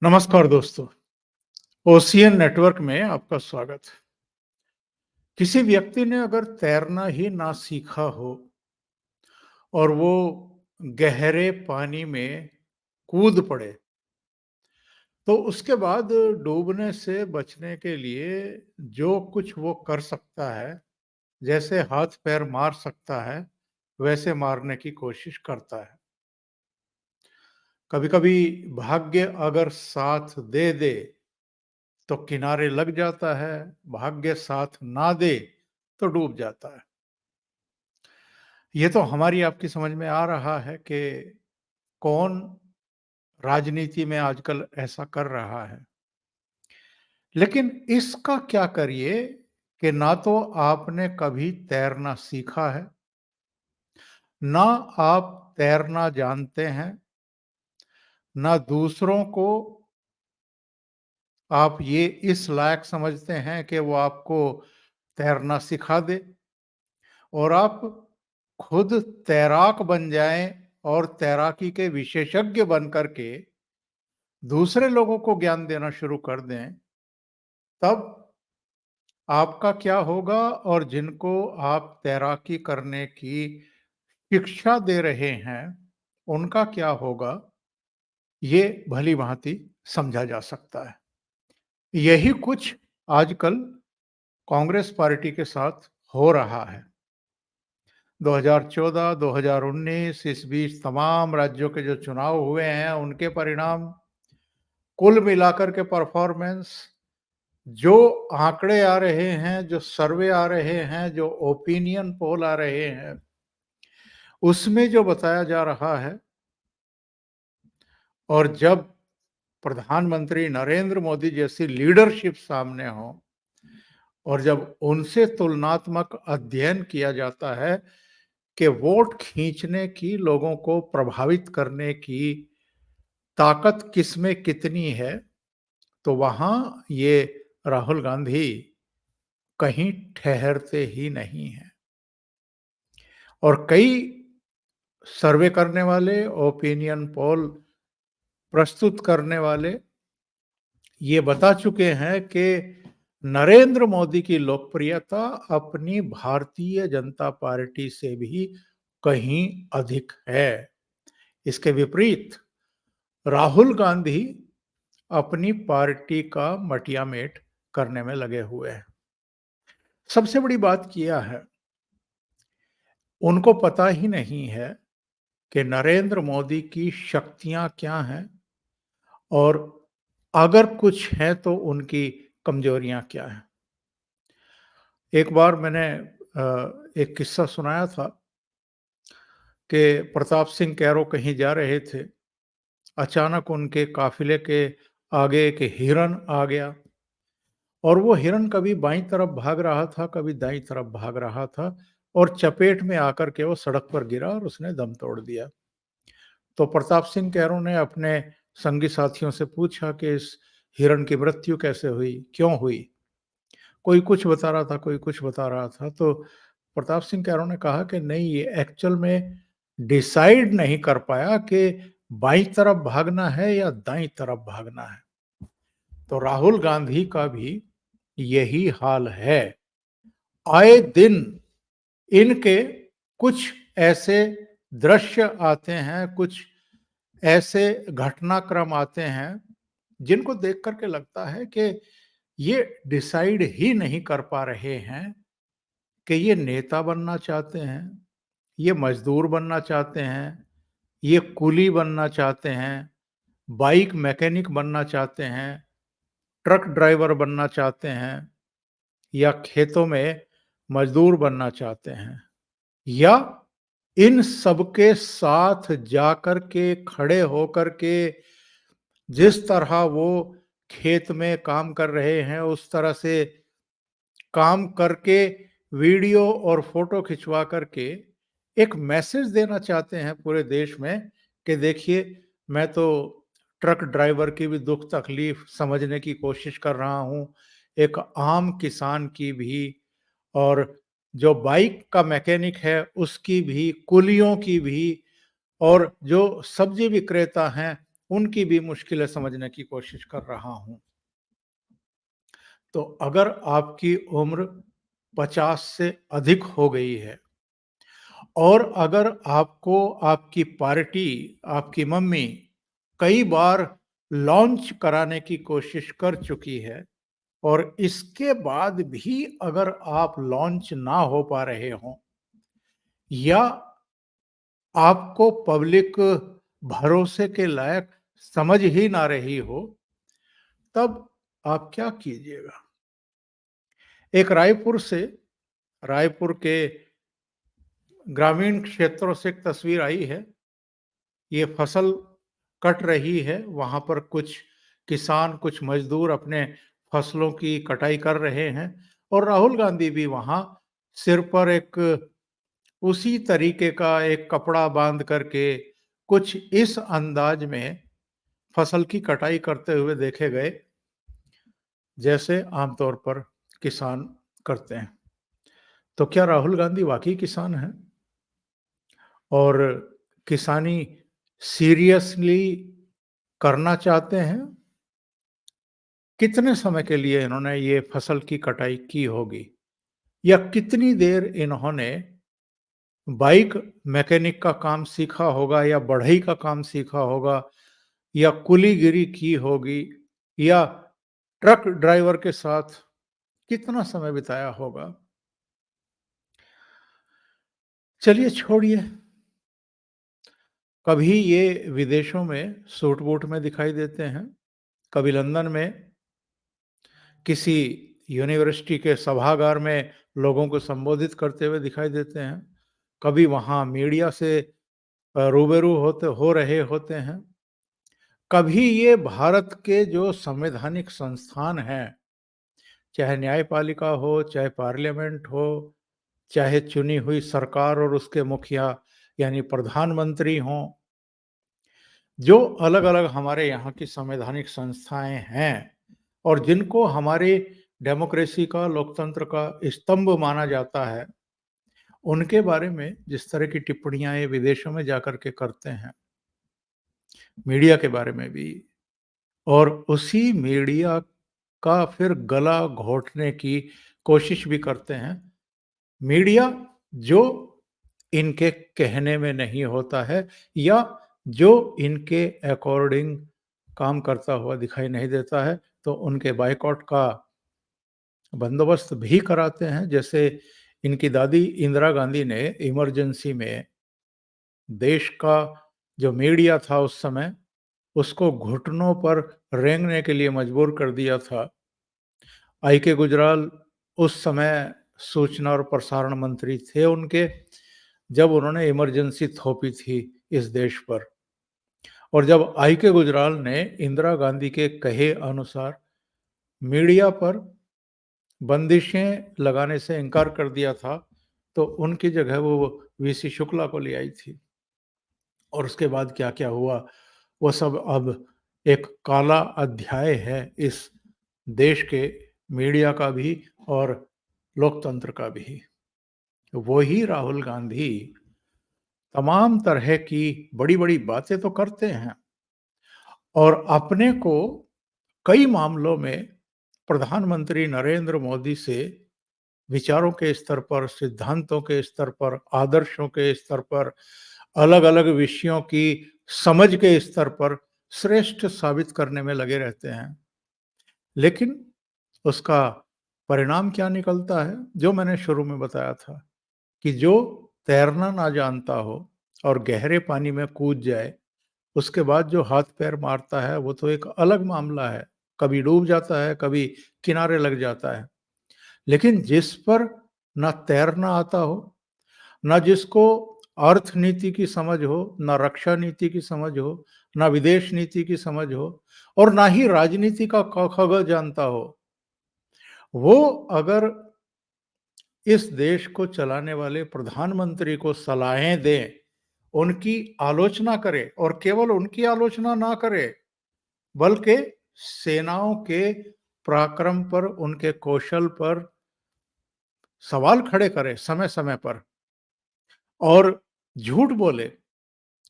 नमस्कार दोस्तों। Ocean network में आपका स्वागत है। किसी व्यक्ति ने अगर तैरना ही ना सीखा हो और वो गहरे पानी में कूद पड़े, तो उसके बाद डूबने से बचने के लिए जो कुछ वो कर सकता है, जैसे हाथ पैर मार सकता है, वैसे मारने की कोशिश करता है। कभी-कभी भाग्य अगर साथ दे दे तो किनारे लग जाता है, भाग्य साथ ना दे तो डूब जाता है। ये तो हमारी आपकी समझ में आ रहा है कि कौन राजनीति में आजकल ऐसा कर रहा है। लेकिन इसका क्या करिए कि ना तो आपने कभी तैरना सीखा है, ना आप तैरना जानते हैं, ना दूसरों को आप ये इस लायक समझते हैं कि वो आपको तैरना सिखा दे और आप खुद तैराक बन जाएं और तैराकी के विशेषज्ञ बन करके दूसरे लोगों को ज्ञान देना शुरू कर दें, तब आपका क्या होगा और जिनको आप तैराकी करने की शिक्षा दे रहे हैं, उनका क्या होगा, ये भली-भांति समझा जा सकता है। यही कुछ आजकल कांग्रेस पार्टी के साथ हो रहा है। 2014, 2019 इस बीच तमाम राज्यों के जो चुनाव हुए हैं, उनके परिणाम, कुल मिलाकर के परफॉर्मेंस, जो आंकड़े आ रहे हैं, जो सर्वे आ रहे हैं, जो ओपिनियन पोल आ रहे हैं, उसमें जो बताया जा रहा है और जब प्रधानमंत्री नरेंद्र मोदी जैसी लीडरशिप सामने हो और जब उनसे तुलनात्मक अध्ययन किया जाता है कि वोट खींचने की, लोगों को प्रभावित करने की ताकत किसमें कितनी है, तो वहाँ ये राहुल गांधी कहीं ठहरते ही नहीं हैं। और कई सर्वे करने वाले, ओपिनियन पोल प्रस्तुत करने वाले ये बता चुके हैं कि नरेंद्र मोदी की लोकप्रियता अपनी भारतीय जनता पार्टी से भी कहीं अधिक है। इसके विपरीत राहुल गांधी अपनी पार्टी का मटियामेट करने में लगे हुए हैं। सबसे बड़ी बात किया है, उनको पता ही नहीं है कि नरेंद्र मोदी की शक्तियां क्या हैं और अगर कुछ है तो उनकी कमजोरियां क्या हैं। एक बार मैंने एक किस्सा सुनाया था कि प्रताप सिंह कैरो कहीं जा रहे थे। अचानक उनके काफिले के आगे एक हिरन आ गया और वो हिरन कभी बाईं तरफ भाग रहा था, कभी दाईं तरफ भाग रहा था और चपेट में आकर के वो सड़क पर गिरा और उसने दम तोड़ दिया। तो प्रताप सिंह कैरो ने अपने संगी साथियों से पूछा कि इस हिरण की मृत्यु कैसे हुई, क्यों हुई? कोई कुछ बता रहा था, कोई कुछ बता रहा था। तो प्रताप सिंह कैरो ने कहा कि नहीं, ये एक्चुअल में डिसाइड नहीं कर पाया कि बाईं तरफ भागना है या दाईं तरफ भागना है। तो राहुल गांधी का भी यही हाल है। आए दिन इनके कुछ ऐसे दृश्य आते हैं, कुछ ऐसे घटनाक्रम आते हैं, जिनको देख कर के लगता है कि ये डिसाइड ही नहीं कर पा रहे हैं कि ये नेता बनना चाहते हैं, ये मजदूर बनना चाहते हैं, ये कुली बनना चाहते हैं, बाइक मैकेनिक बनना चाहते हैं, ट्रक ड्राइवर बनना चाहते हैं या खेतों में मजदूर बनना चाहते हैं या इन सबके साथ जाकर के खड़े होकर के जिस तरह वो खेत में काम कर रहे हैं उस तरह से काम करके वीडियो और फोटो खिंचवा करके एक मैसेज देना चाहते हैं पूरे देश में कि देखिए, मैं तो ट्रक ड्राइवर की भी दुख तकलीफ समझने की कोशिश कर रहा हूँ, एक आम किसान की भी, और जो बाइक का मैकेनिक है उसकी भी, कुलियों की भी, और जो सब्जी विक्रेता हैं उनकी भी मुश्किलें समझने की कोशिश कर रहा हूँ। तो अगर आपकी उम्र 50 से अधिक हो गई है और अगर आपको आपकी पार्टी, आपकी मम्मी कई बार लॉन्च कराने की कोशिश कर चुकी है और इसके बाद भी अगर आप लॉन्च ना हो पा रहे हों या आपको पब्लिक भरोसे के लायक समझ ही ना रही हो, तब आप क्या कीजिएगा? एक रायपुर के ग्रामीण क्षेत्रों से एक तस्वीर आई है। ये फसल कट रही है, वहाँ पर कुछ किसान, कुछ मजदूर अपने फसलों की कटाई कर रहे हैं और राहुल गांधी भी वहाँ सिर पर एक उसी तरीके का एक कपड़ा बांध करके कुछ इस अंदाज में फसल की कटाई करते हुए देखे गए, जैसे आमतौर पर किसान करते हैं। तो क्या राहुल गांधी वाकई किसान हैं और किसानी सीरियसली करना चाहते हैं? कितने समय के लिए इन्होंने ये फसल की कटाई की होगी या कितनी देर इन्होंने बाइक मैकेनिक का काम सीखा होगा या बढ़ई का काम सीखा होगा या कुलीगिरी की होगी या ट्रक ड्राइवर के साथ कितना समय बिताया होगा? चलिए छोड़िए, कभी ये विदेशों में सूट बूट में दिखाई देते हैं, कभी लंदन में किसी यूनिवर्सिटी के सभागार में लोगों को संबोधित करते हुए दिखाई देते हैं, कभी वहाँ मीडिया से रूबरू होते हो रहे होते हैं, कभी ये भारत के जो संवैधानिक संस्थान हैं, चाहे न्यायपालिका हो, चाहे पार्लियामेंट हो, चाहे चुनी हुई सरकार और उसके मुखिया यानी प्रधानमंत्री हों, जो अलग-अलग हमारे यहाँ की संवैधानिक संस्थाएँ हैं और जिनको हमारे डेमोक्रेसी का, लोकतंत्र का स्तंभ माना जाता है, उनके बारे में जिस तरह की टिप्पणियाँ ये विदेशों में जाकर के करते हैं, मीडिया के बारे में भी और उसी मीडिया का फिर गला घोंटने की कोशिश भी करते हैं। मीडिया जो इनके कहने में नहीं होता है या जो इनके अकॉर्डिंग काम करता हुआ दिखाई नहीं देता है, तो उनके बायकॉट का बंदोबस्त भी कराते हैं। जैसे इनकी दादी इंदिरा गांधी ने इमरजेंसी में देश का जो मीडिया था उस समय, उसको घुटनों पर रेंगने के लिए मजबूर कर दिया था। आई के गुजराल उस समय सूचना और प्रसारण मंत्री थे उनके, जब उन्होंने इमरजेंसी थोपी थी इस देश पर और जब आई के गुजराल ने इंदिरा गांधी के कहे अनुसार मीडिया पर बंदिशें लगाने से इनकार कर दिया था, तो उनकी जगह वो वीसी शुक्ला को ले आई थी और उसके बाद क्या-क्या हुआ, वो सब अब एक काला अध्याय है इस देश के मीडिया का भी और लोकतंत्र का भी। वही राहुल गांधी तमाम तरह की बड़ी-बड़ी बातें तो करते हैं और अपने को कई मामलों में प्रधानमंत्री नरेंद्र मोदी से विचारों के स्तर पर, सिद्धांतों के स्तर पर, आदर्शों के स्तर पर, अलग-अलग विषयों की समझ के स्तर पर श्रेष्ठ साबित करने में लगे रहते हैं। लेकिन उसका परिणाम क्या निकलता है? जो मैंने शुरू में बताया था कि जो तैरना ना जानता हो और गहरे पानी में कूद जाए, उसके बाद जो हाथ-पैर मारता है, वो तो एक अलग मामला है। कभी डूब जाता है, कभी किनारे लग जाता है। लेकिन जिस पर ना तैरना आता हो, ना जिसको अर्थनीति की समझ हो, ना रक्षा नीति की समझ हो, ना विदेश नीति की समझ हो और ना ही राजनीति का क ख ग जानता हो, वो अगर इस देश को चलाने वाले प्रधानमंत्री को सलाहें दें, उनकी आलोचना करे और केवल उनकी आलोचना ना करे, बल्कि सेनाओं के पराक्रम पर, उनके कौशल पर सवाल खड़े करे समय-समय पर और झूठ बोले,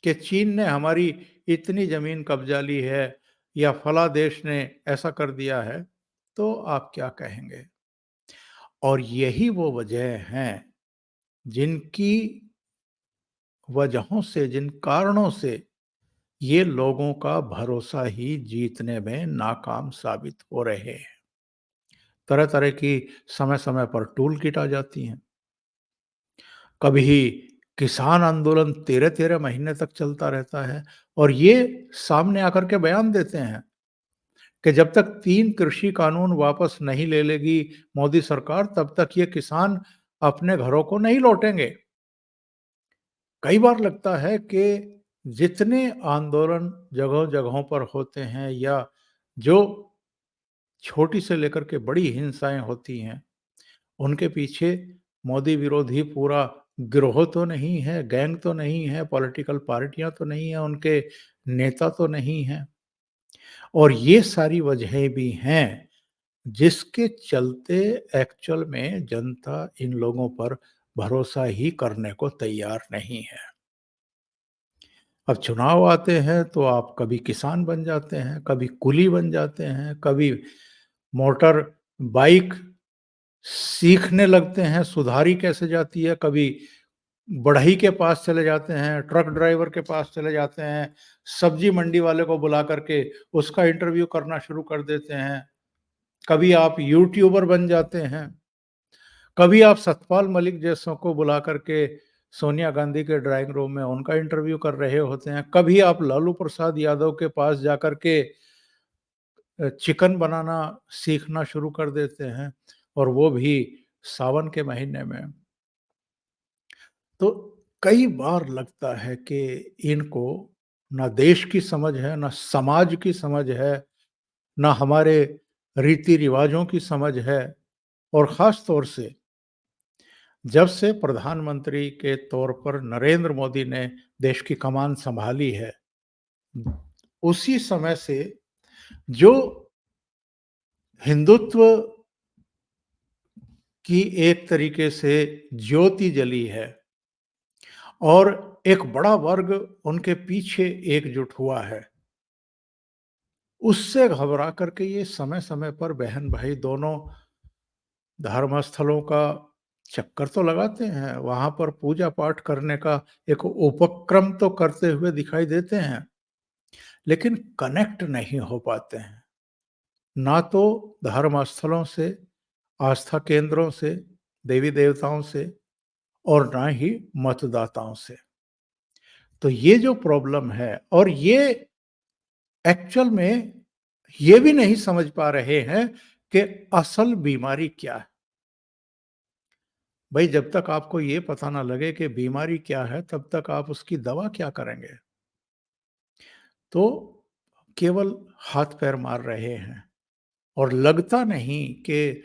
कि चीन ने हमारी इतनी ज़मीन कब्जा ली है या फला देश ने ऐसा कर दिया है, तो आप क्या कहेंगे? और यही वो वजह हैं, जिनकी वजहों से, जिन कारणों से ये लोगों का भरोसा ही जीतने में नाकाम साबित हो रहे हैं। तरह-तरह की समय-समय पर टूल किट आ जाती हैं। कभी किसान आंदोलन 13-13 महीने तक चलता रहता है और ये सामने आकर के बयान देते हैं कि जब तक 3 कृषि कानून वापस नहीं ले लेगी मोदी सरकार, तब तक ये किसान अपने घरों को नहीं लौटेंगे। कई बार लगता है कि जितने आंदोलन जगहों-जगहों पर होते हैं या जो छोटी से लेकर के बड़ी हिंसाएँ होती हैं, उनके पीछे मोदी विरोधी पूरा गिरोह तो नहीं है, गैंग तो नहीं है, पॉलिटिकल पार्टियाँ तो नहीं हैं, उनके नेता तो नहीं हैं। और ये सारी वजहें भी हैं, जिसके चलते एक्चुअल में जनता इन लोगों पर भरोसा ही करने को तैयार नहीं है। अब चुनाव आते हैं तो आप कभी किसान बन जाते हैं, कभी कुली बन जाते हैं, कभी मोटर बाइक सीखने लगते हैं, सुधारी कैसे जाती है, कभी बढ़ई के पास चले जाते हैं, ट्रक ड्राइवर के पास चले जाते हैं, सब्जी मंडी वाले को बुला करके उसका इंटरव्यू करना शुरू कर देते हैं, कभी आप यूट्यूबर बन जाते हैं, कभी आप सतपाल मलिक जैसों को बुला करके सोनिया गांधी के ड्राइंग रूम में उनका इंटरव्यू कर रहे होते हैं, कभी आप लालू प्रसाद यादव के पास जाकर के चिकन बनाना सीखना शुरू कर देते हैं और वो भी सावन के महीने में। तो कई बार लगता है कि इनको ना देश की समझ है, ना समाज की समझ है, ना हमारे रीति-रिवाजों की समझ है और ख़ास तौर से जब से प्रधानमंत्री के तौर पर नरेंद्र मोदी ने देश की कमान सँभाली है, उसी समय से जो हिंदुत्व की एक तरीके से ज्योति जली है और एक बड़ा वर्ग उनके पीछे एकजुट हुआ है। उससे घबरा करके ये समय-समय पर बहन-भाई दोनों धर्म स्थलों का चक्कर तो लगाते हैं, वहाँ पर पूजा-पाठ करने का एक उपक्रम तो करते हुए दिखाई देते हैं, लेकिन कनेक्ट नहीं हो पाते हैं। ना तो धर्म स्थलों से, आस्था केंद्रों से, देवी-देवताओं से और ना ही मतदाताओं से। तो ये जो प्रॉब्लम है और ये एक्चुअल में ये भी नहीं समझ पा रहे हैं कि असल बीमारी क्या है। भई जब तक आपको ये पता ना लगे कि बीमारी क्या है, तब तक आप उसकी दवा क्या करेंगे? तो केवल हाथ-पैर मार रहे हैं और लगता नहीं कि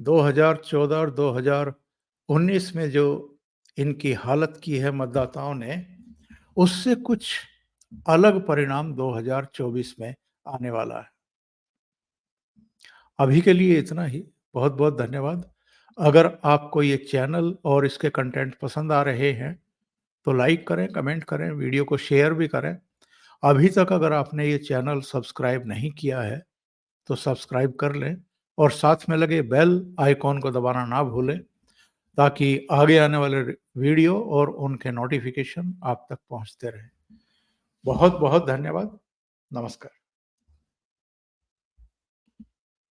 2014 और 2019 में जो इनकी हालत की है मतदाताओं ने, उससे कुछ अलग परिणाम 2024 में आने वाला है। अभी के लिए इतना ही। बहुत-बहुत धन्यवाद। अगर आपको ये चैनल और इसके कंटेंट पसंद आ रहे हैं, तो लाइक करें, कमेंट करें, वीडियो को शेयर भी करें। अभी तक अगर आपने ये चैनल सब्सक्राइब नहीं किया है, तो सब्सक्राइब कर लें और साथ में लगे बेल आइकॉन को दबाना ना भूलें, ताकि आगे आने वाले वीडियो और उनके नोटिफ़िकेशन आप तक पहुँचते रहें। बहुत-बहुत धन्यवाद। नमस्कार।